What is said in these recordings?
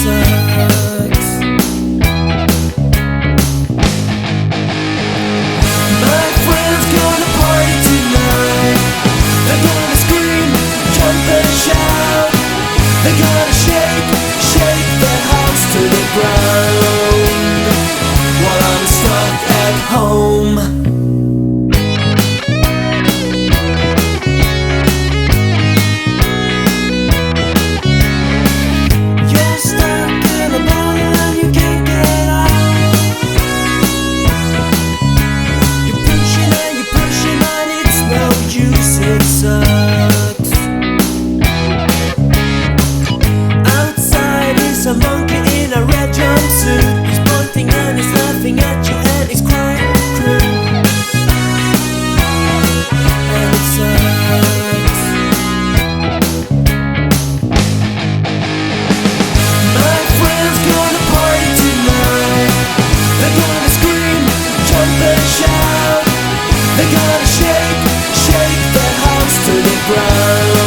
sucks. My friends gonna party tonight. They're gonna scream, jump and shout. They're gonna shake the house to the ground, while I'm stuck at home. It sucks. Outside is a monkey in a red jumpsuit. He's pointing and he's laughing at you and he's quite cruel. And it sucks. My friends gonna party tonight. They're gonna scream, jump and shout. They're gonna shake the house to the ground.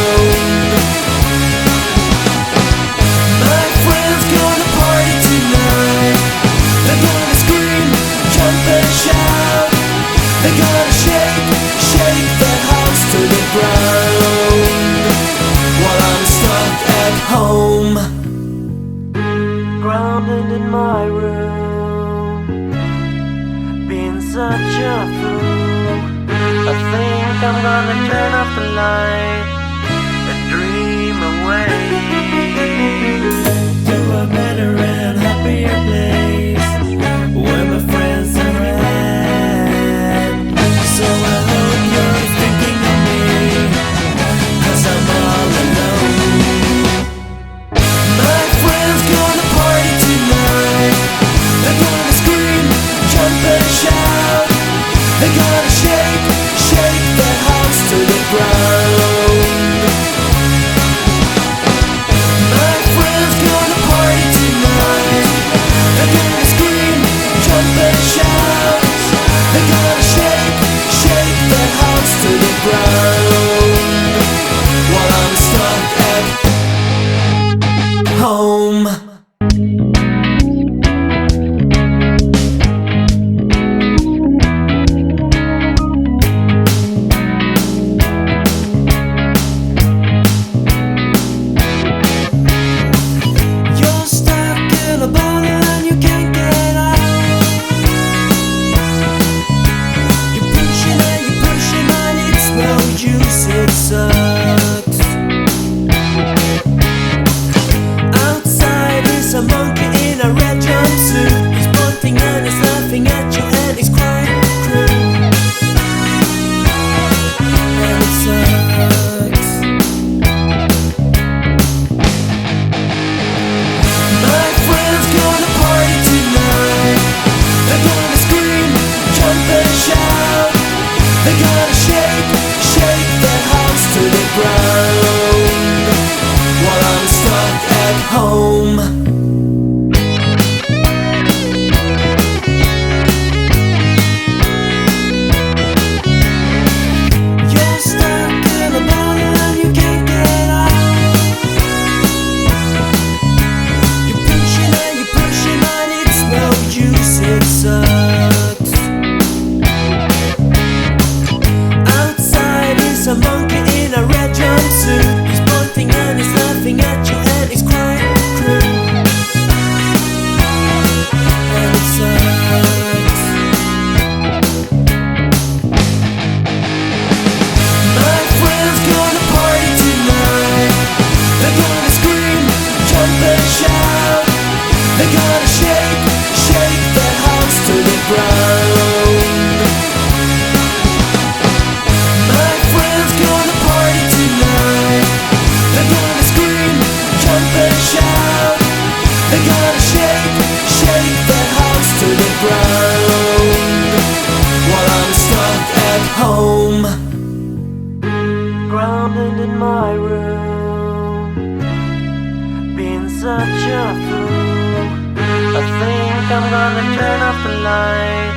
My friends gonna party tonight. They're gonna scream, jump and shout. They're gonna shake the house to the ground, while I'm stuck at home, grounded in my room, being such a fool. I think I'm gonna turn off the light and dream away to a better and happier place where my friends are at. So I hope you're thinking of me, 'cause I'm all alone. My friends gonna party tonight. They're gonna scream, jump and shout. They're gonna shake the house to the ground. My friends gonna party tonight. They're gonna scream, jump and shout. They're gonna shake the house to the ground, while I'm stuck at home. It sucks. Outside is a monkey in a red jumpsuit. He's pointing and he's laughing at you and he's quite cruel. And it sucks. My friends gonna party tonight. They're gonna scream, jump and shout. They're gonna shake the house to the ground, while I'm stuck at home. You're stuck in a bottle and you can't get out. You're pushing and it's no use. It sucks. A monkey in a red jumpsuit. He's pointing and he's laughing at you and he's quite cruel. And it sucks. My friends gonna party tonight. They're gonna scream, jump and shout. They're gonna shake the house to the ground. They're gonna scream, jump and shout. They're gonna shake the house to the ground, while I'm stuck at home, grounded in my room, being such a fool. I think I'm gonna turn off the light